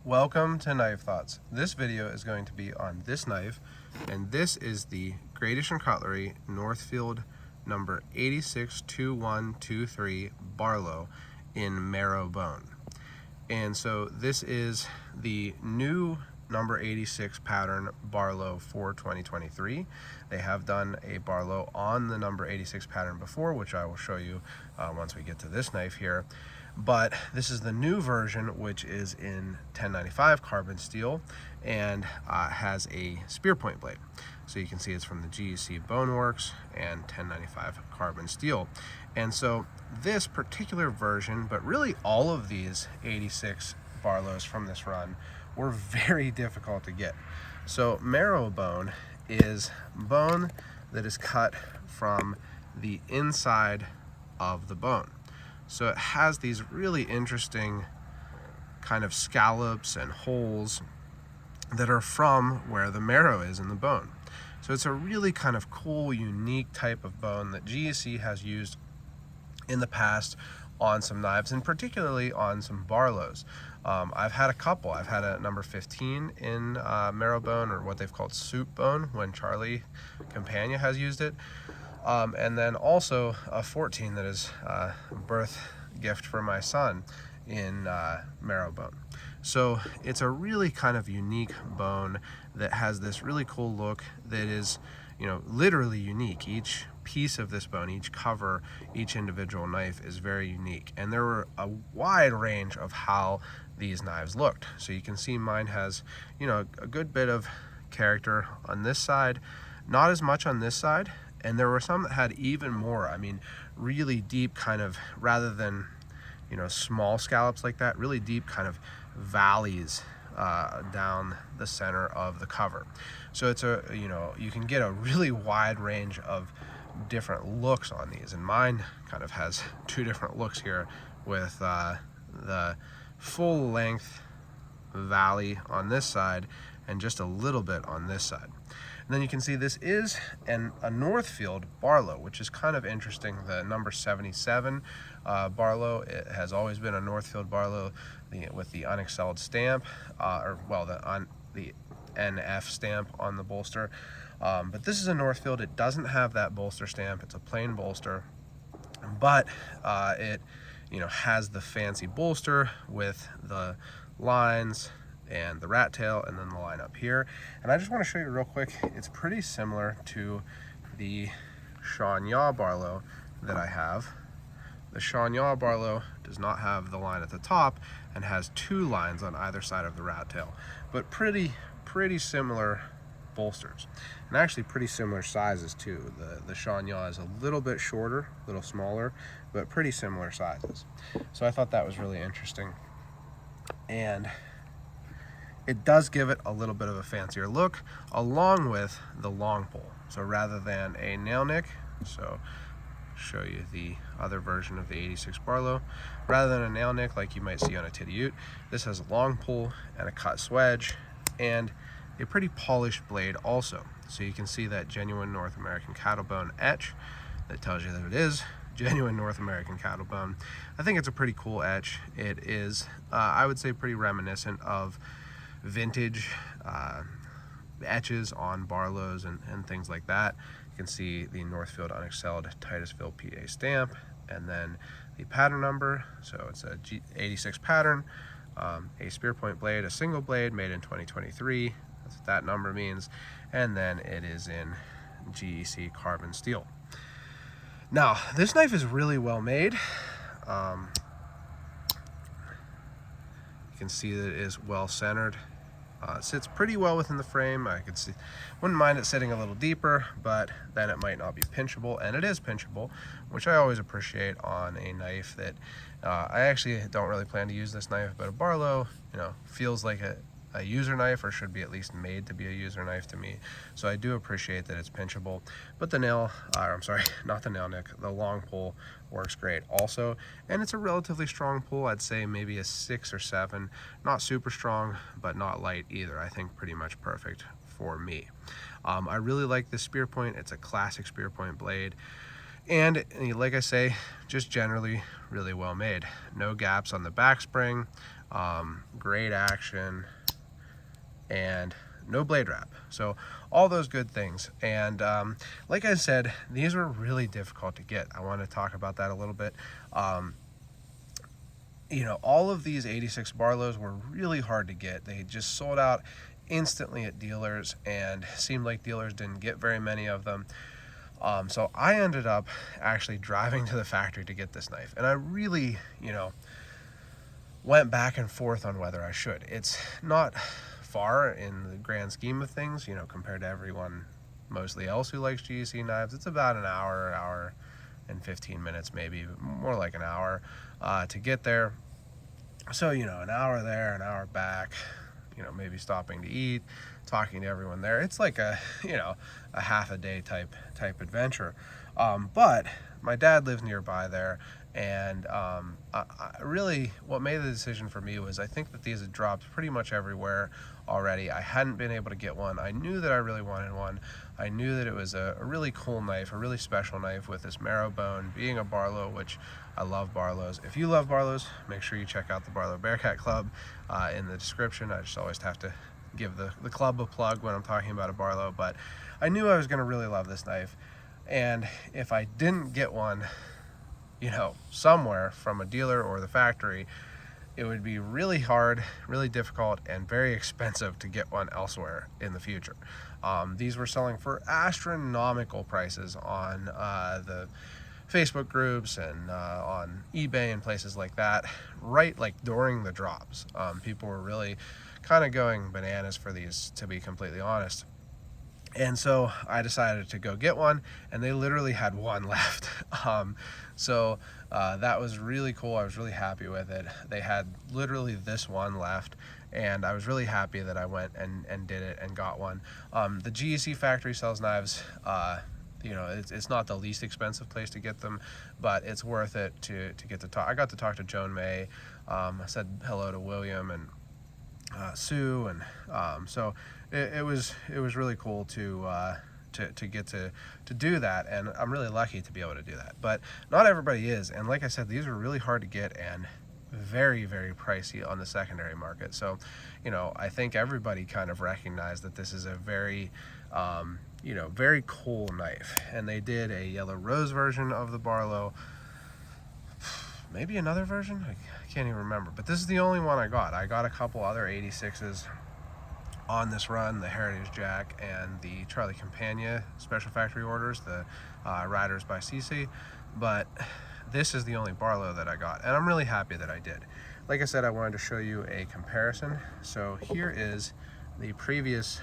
Welcome to Knife Thoughts. This video is going to be on this knife, and this is the Great Eastern Cutlery Northfield number 862123 Barlow in Marrow bone. And so this is the new number 86 pattern Barlow for 2023. They have done a Barlow on the number 86 pattern before, which I will show you once we get to this knife here. But this is the new version, which is in 1095 carbon steel and has a spear point blade. So you can see it's from the GEC Boneworks and 1095 carbon steel. And so this particular version, but really all of these 86 Barlows from this run, were very difficult to get. So marrow bone is bone that is cut from the inside of the bone. So it has these really interesting kind of scallops and holes that are from where the marrow is in the bone. So it's a really kind of cool, unique type of bone that GEC has used in the past on some knives, and particularly on some Barlows. I've had a couple. I've had a number 15 in marrow bone, or what they've called soup bone, when Charlie Campagna has used it. And then also a 14 that is a birth gift for my son in marrow bone. So it's a really kind of unique bone that has this really cool look that is, you know, literally unique. Each piece of this bone, each cover, each individual knife is very unique. And there were a wide range of how these knives looked. So you can see mine has, you know, a good bit of character on this side, not as much on this side. And there were some that had even more, I mean, really deep kind of, rather than, you know, small scallops like that, really deep kind of valleys down the center of the cover. So it's a, you know, you can get a really wide range of different looks on these. And mine kind of has two different looks here, with the full length valley on this side and just a little bit on this side. And then you can see this is a Northfield Barlow, which is kind of interesting. The number 77 Barlow, it has always been a Northfield Barlow with the unexcelled stamp, the NF stamp on the bolster. But this is a Northfield. It doesn't have that bolster stamp. It's a plain bolster, but it, you know, has the fancy bolster with the lines and the rat tail, and then the line up here. And I just want to show you real quick, it's pretty similar to the Sean Yaw Barlow that I have. The Sean Yaw Barlow does not have the line at the top and has two lines on either side of the rat tail, but pretty similar bolsters, and actually pretty similar sizes too. The Sean Yaw is a little bit shorter, a little smaller, but pretty similar sizes. So I thought that was really interesting. And it does give it a little bit of a fancier look, along with the long pull. So rather than a nail nick, so show you the other version of the 86 Barlow, rather than a nail nick like you might see on a Titty Ute, this has a long pull and a cut swedge and a pretty polished blade also. So you can see that genuine North American cattle bone etch that tells you that it is genuine North American cattle bone. I think it's a pretty cool etch. It is, I would say, pretty reminiscent of vintage etches on Barlows and things like that. You can see the Northfield Unexcelled Titusville PA stamp, and then the pattern number. So it's a G86 pattern, a spear point blade, a single blade made in 2023. That's what that number means. And then it is in GEC carbon steel. Now, this knife is really well made. You can see that it is well centered. It sits pretty well within the frame. I could see, wouldn't mind it sitting a little deeper, but then it might not be pinchable, and it is pinchable, which I always appreciate on a knife that I actually don't really plan to use this knife, but a Barlow, you know, feels like a user knife, or should be at least made to be a user knife to me. So I do appreciate that it's pinchable, but the nail, I'm sorry, not the nail nick, the long pull works great also. And it's a relatively strong pull. I'd say maybe a 6 or 7, not super strong, but not light either. I think pretty much perfect for me. I really like this spear point. It's a classic spear point blade. And like I say, just generally really well made. No gaps on the back spring. great action, and no blade wrap. So all those good things. And like I said, these were really difficult to get. I want to talk about that a little bit. You know, all of these 86 Barlows were really hard to get. They just sold out instantly at dealers, and seemed like dealers didn't get very many of them. So I ended up actually driving to the factory to get this knife, and I really, you know, went back and forth on whether I should. It's not far in the grand scheme of things, you know, compared to everyone mostly else who likes GEC knives. It's about an hour and 15 minutes, maybe more like an hour to get there. So, you know, an hour there, an hour back, you know, maybe stopping to eat, talking to everyone there. It's like a, you know, a half a day type adventure. But my dad lives nearby there, and I really, what made the decision for me was I think that these had dropped pretty much everywhere already. I hadn't been able to get one. I knew that I really wanted one. I knew that it was a really cool knife, a really special knife with this marrow bone, being a Barlow, which I love Barlows. If you love Barlows, make sure you check out the Barlow Bearcat Club in the description. I just always have to give the club a plug when I'm talking about a Barlow, but I knew I was going to really love this knife. And if I didn't get one, you know, somewhere from a dealer or the factory, it would be really hard, really difficult, and very expensive to get one elsewhere in the future. These were selling for astronomical prices on the Facebook groups and on eBay and places like that, right like during the drops. People were really kind of going bananas for these, to be completely honest. And so I decided to go get one, and they literally had one left. So that was really cool. I was really happy with it. They had literally this one left, and I was really happy that I went and did it and got one. The GEC factory sells knives. You know, it's not the least expensive place to get them, but it's worth it to get to talk. I got to talk to Joan May. I said hello to William and Sue, and so it was really cool to get to do that, and I'm really lucky to be able to do that. But not everybody is, and like I said, these are really hard to get and very, very pricey on the secondary market. So, you know, I think everybody kind of recognized that this is a very you know, very cool knife. And they did a yellow rose version of the Barlow, maybe another version, I can't even remember, but this is the only one I got. I got a couple other 86s on this run, the Heritage Jack and the Charlie Campagna special factory orders, the Riders by CC, but this is the only Barlow that I got, and I'm really happy that I did. Like I said, I wanted to show you a comparison. So here is the previous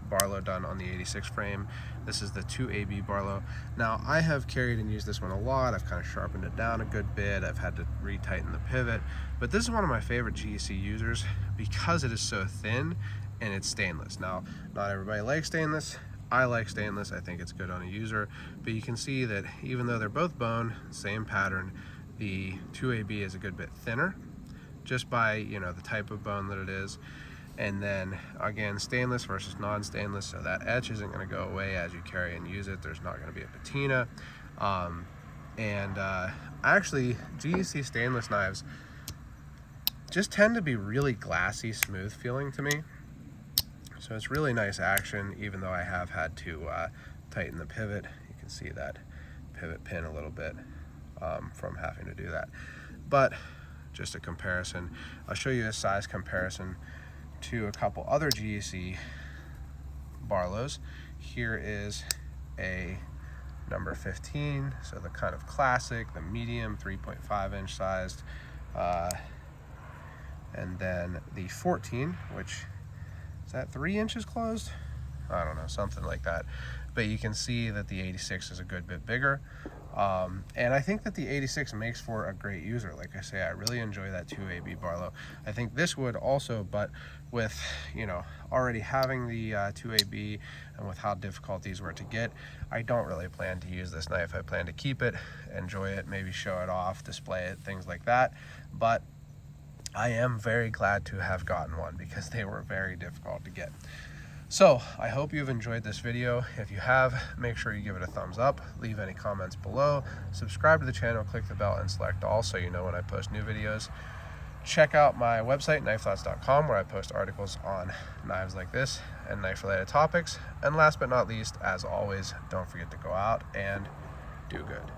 Barlow done on the 86 frame. This is the 2AB Barlow. Now, I have carried and used this one a lot. I've kind of sharpened it down a good bit. I've had to retighten the pivot, but this is one of my favorite GEC users because it is so thin and it's stainless. Now, not everybody likes stainless. I like stainless. I think it's good on a user, but you can see that even though they're both bone, same pattern, the 2AB is a good bit thinner just by, you know, the type of bone that it is. And then again, stainless versus non-stainless, so that etch isn't going to go away as you carry and use it. There's not going to be a patina. Actually, GEC stainless knives just tend to be really glassy, smooth feeling to me. So it's really nice action, even though I have had to tighten the pivot. You can see that pivot pin a little bit from having to do that. But just a comparison, I'll show you a size comparison to a couple other GEC Barlows. Here is a number 15, so the kind of classic, the medium 3.5 inch sized, and then the 14, which is that 3 inches closed? I don't know, something like that. But you can see that the 86 is a good bit bigger. And I think that the 86 makes for a great user. Like I say, I really enjoy that 2AB Barlow. I think this would also, but with, you know, already having the 2AB and with how difficult these were to get, I don't really plan to use this knife. I plan to keep it, enjoy it, maybe show it off, display it, things like that. But I am very glad to have gotten one because they were very difficult to get. So I hope you've enjoyed this video. If you have, make sure you give it a thumbs up, leave any comments below, subscribe to the channel, click the bell, and select all so you know when I post new videos. check out my website, knifethoughts.com, where I post articles on knives like this and knife-related topics. And last but not least, as always, don't forget to go out and do good.